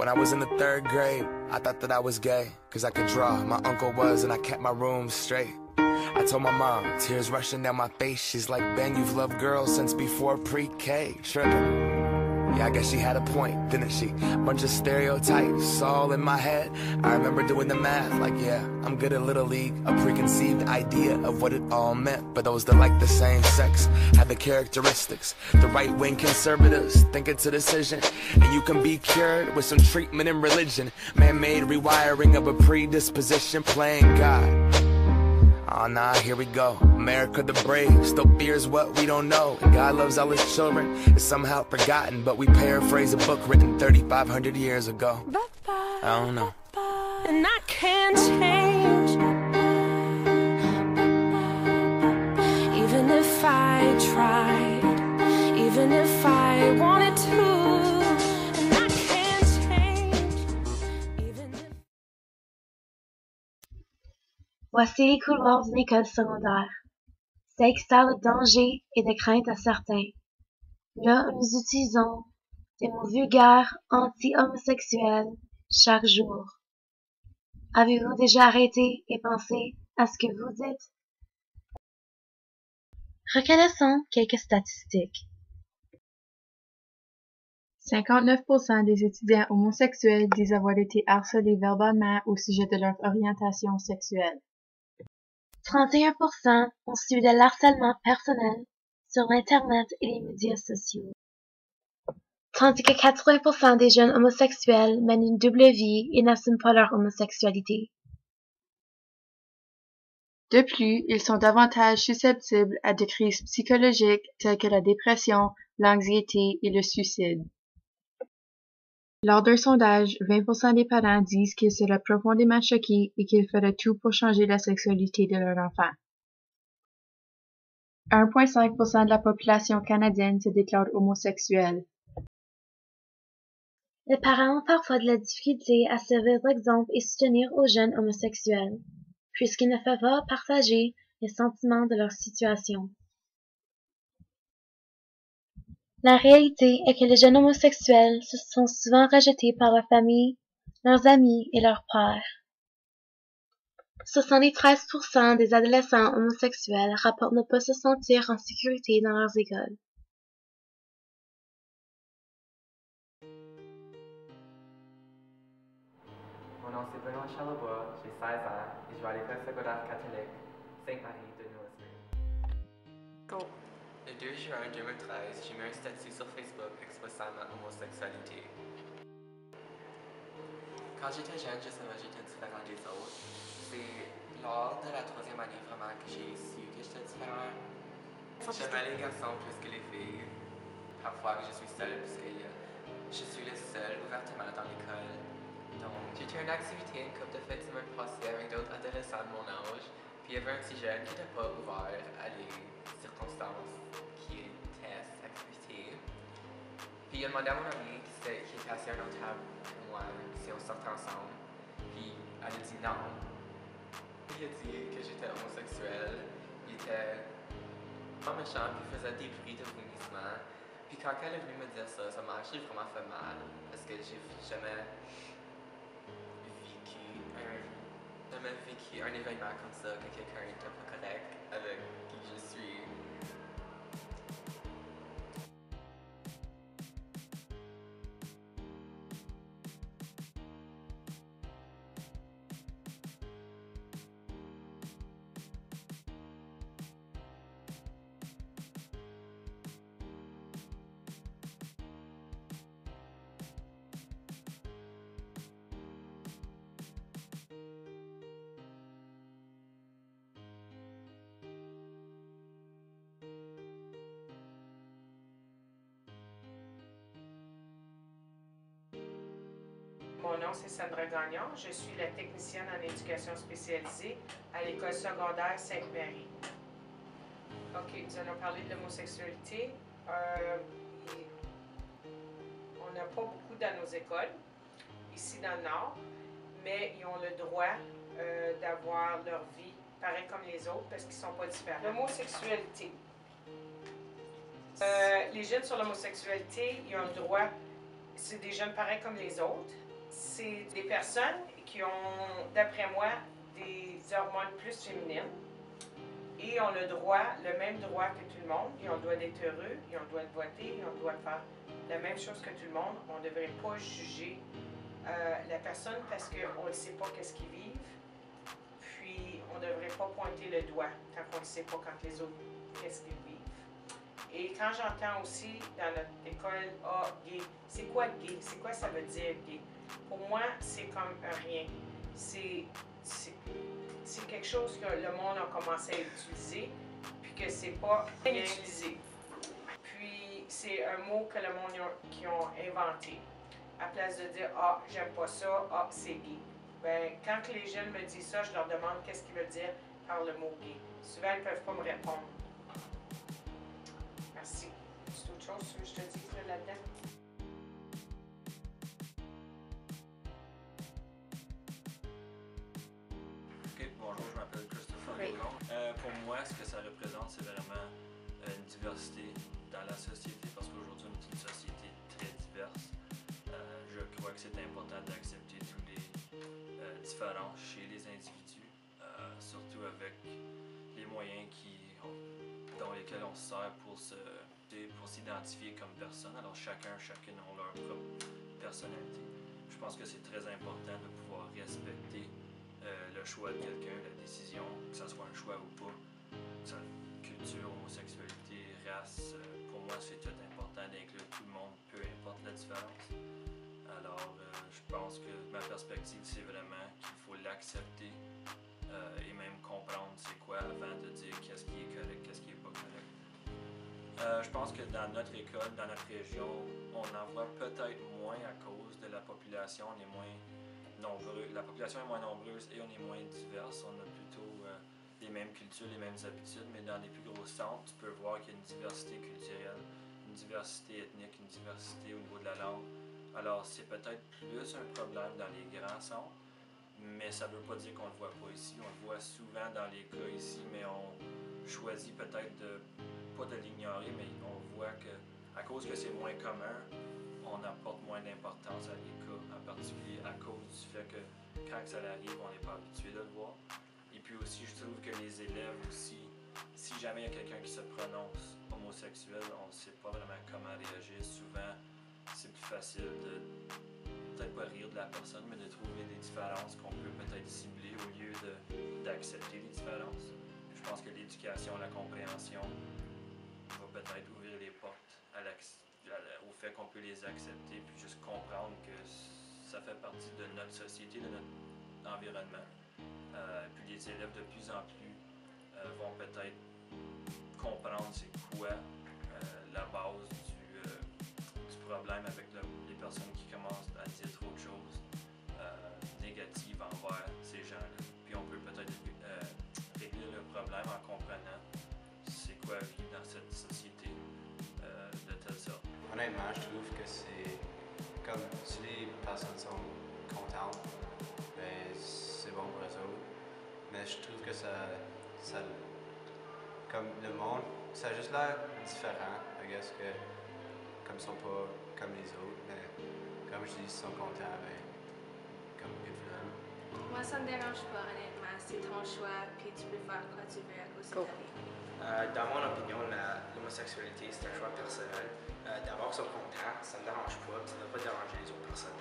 When I was in the 3rd grade, I thought that I was gay, cause I could draw, my uncle was, and I kept my room straight. I told my mom, tears rushing down my face, she's like, Ben, you've loved girls since before pre-K, tripping. Yeah, I guess she had a point, didn't she? Bunch of stereotypes all in my head. I remember doing the math, like, yeah, I'm good at Little League. A preconceived idea of what it all meant. But those that like the same sex had the characteristics. The right-wing conservatives thinking to decision. And you can be cured with some treatment and religion. Man-made rewiring of a predisposition, playing God. Oh nah, here we go. America the brave still fears what we don't know. And God loves all his children. It's somehow forgotten, but we paraphrase a book written 3,500 years ago. I don't know. And I can't change, even if I tried, even if I wanted to. And I can't change, even if... Voici les couloirs d'une école secondaire. C'est externe de danger et de crainte à certains. Là, nous utilisons des mots vulgaires anti-homosexuels chaque jour. Avez-vous déjà arrêté et pensé à ce que vous dites? Reconnaissons quelques statistiques. 59% des étudiants homosexuels disent avoir été harcelés verbalement au sujet de leur orientation sexuelle. 31% ont subi de l'harcèlement personnel sur l'Internet et les médias sociaux. Tandis que 80% des jeunes homosexuels mènent une double vie et n'assument pas leur homosexualité. De plus, ils sont davantage susceptibles à des crises psychologiques telles que la dépression, l'anxiété et le suicide. Lors d'un sondage, 20% des parents disent qu'ils seraient profondément choqués et qu'ils feraient tout pour changer la sexualité de leur enfant. 1,5% de la population canadienne se déclare homosexuelle. Les parents ont parfois de la difficulté à servir d'exemple et soutenir aux jeunes homosexuels, puisqu'ils ne peuvent pas partager les sentiments de leur situation. La réalité est que les jeunes homosexuels se sont souvent rejetés par leur famille, leurs amis et leurs pères. 73% des adolescents homosexuels rapportent ne pas se sentir en sécurité dans leurs écoles. Mon nom c'est Benoît Charlebois, j'ai 16 ans et je vais à l'école secondaire catholique Sainte-Marie de Noisy. Go. Le 2 juin 2013, j'ai mis un statut sur Facebook exposant ma homosexualité. Quand j'étais jeune, je savais que j'étais différent des autres. C'est lors de la 3e année vraiment que j'ai su que j'étais différent. J'aimais les garçons plus que les filles. Parfois je suis seule parce que je suis le seul ouvertement dans l'école. Donc j'ai fait une activité, une couple de fêtes semaine passée avec d'autres adolescents de mon âge. Puis il y avait un petit jeune qui n'était pas ouvert à les circonstances qui étaient cette activité. Puis il a demandé à mon ami qui était assis à une autre table que moi si on sortait ensemble. Puis elle a dit non. Il a dit que j'étais homosexuel. Il était pas méchant, puis il faisait des bruits de vomissement. Puis quand elle est venue me dire ça, ça m'a actually vraiment fait mal. Parce que j'ai jamais vécu un événement comme ça, que quelqu'un n'était pas correct avec qui je suis. Mon nom, c'est Sandra Gagnon. Je suis la technicienne en éducation spécialisée à l'école secondaire Sainte-Marie. OK, nous allons parler de l'homosexualité. On n'a pas beaucoup dans nos écoles, ici dans le Nord, mais ils ont le droit d'avoir leur vie pareil comme les autres parce qu'ils ne sont pas différents. L'homosexualité. Les jeunes sur l'homosexualité, ils ont le droit, c'est des jeunes pareils comme les autres. c'est des personnes qui ont, d'après moi, des hormones plus féminines et ont le même droit que tout le monde. Ils ont le droit d'être heureux, ils ont le droit de voter, ils ont le droit de faire la même chose que tout le monde. On ne devrait pas juger la personne parce qu'on ne sait pas qu'est-ce qu'ils vivent. Puis, on ne devrait pas pointer le doigt tant qu'on ne sait pas quand les autres, qu'est-ce qu'ils vivent. Et quand j'entends aussi dans notre école, ah, gay, c'est quoi gay? C'est quoi ça veut dire gay? Pour moi, c'est comme un rien. C'est quelque chose que le monde a commencé à utiliser, puis que c'est pas bien utilisé. Puis, c'est un mot que le monde qui ont inventé. À place de dire, ah, j'aime pas ça, ah, c'est gay. Ben, quand les jeunes me disent ça, je leur demande qu'est-ce qu'ils veulent dire par le mot gay. Souvent, ils ne peuvent pas me répondre. Merci. C'est autre chose que je te dis là-dedans? Ok, bonjour, je m'appelle Christopher Lecomte. Pour moi, ce que ça représente, c'est vraiment une diversité dans la société, parce qu'aujourd'hui, on est une société très diverse. Je crois que c'est important d'accepter tous les différences chez les individus, surtout avec les moyens dans lesquels on se sert pour s'identifier comme personne. Alors chacune ont leur propre personnalité. Je pense que c'est très important de pouvoir respecter le choix de quelqu'un, la décision, que ce soit un choix ou pas, culture, homosexualité, race. Pour moi, c'est tout important d'inclure tout le monde, peu importe la différence. Alors, je pense que ma perspective, c'est vraiment qu'il faut l'accepter et même comprendre c'est quoi avant de dire qu'est-ce qui est correct, qu'est-ce qui est pas correct. Je pense que dans notre école, dans notre région, on en voit peut-être moins à cause de la population. On est moins nombreux. La population est moins nombreuse et on est moins diverse. On a plutôt les mêmes cultures, les mêmes habitudes, mais dans les plus gros centres, tu peux voir qu'il y a une diversité culturelle, une diversité ethnique, une diversité au niveau de la langue. Alors, c'est peut-être plus un problème dans les grands centres, mais ça ne veut pas dire qu'on ne le voit pas ici. On le voit souvent dans les cas ici, mais on choisit peut-être pas de l'ignorer, mais on voit qu'à cause que c'est moins commun, on apporte moins d'importance à les cas, en particulier à cause du fait que quand ça arrive, on n'est pas habitué de le voir. Et puis aussi, je trouve que les élèves aussi, si jamais il y a quelqu'un qui se prononce homosexuel, on ne sait pas vraiment comment réagir. Souvent, c'est plus facile de peut-être pas rire de la personne, mais de trouver des différences qu'on peut peut-être cibler au lieu d'accepter les différences. Je pense que l'éducation, la compréhension va peut-être ouvrir les portes au fait qu'on peut les accepter, puis juste comprendre que ça fait partie de notre société, de notre environnement. Puis les élèves de plus en plus vont peut-être comprendre c'est quoi la base du problème avec les personnes qui commencent à dire trop de choses négatives envers ces gens-là. Puis on peut peut-être régler le problème en comprenant c'est quoi vivre dans cette société de telle sorte. Honnêtement, je trouve que c'est comme si les personnes sont contentes, ben c'est bon pour eux autres. Mais je trouve que ça comme le monde, ça a juste l'air différent. I guess que comme ils sont pas comme les autres, mais comme je dis, ils sont contents, ben comme good for them. Moi, ça me dérange pas, honnêtement. C'est ton choix, puis tu peux faire quoi tu veux à cause de ta vie. Dans mon opinion, l'homosexualité, c'est un choix personnel. D'abord, ils sont contents, ça me dérange pas, ça ne doit pas déranger les autres personnes.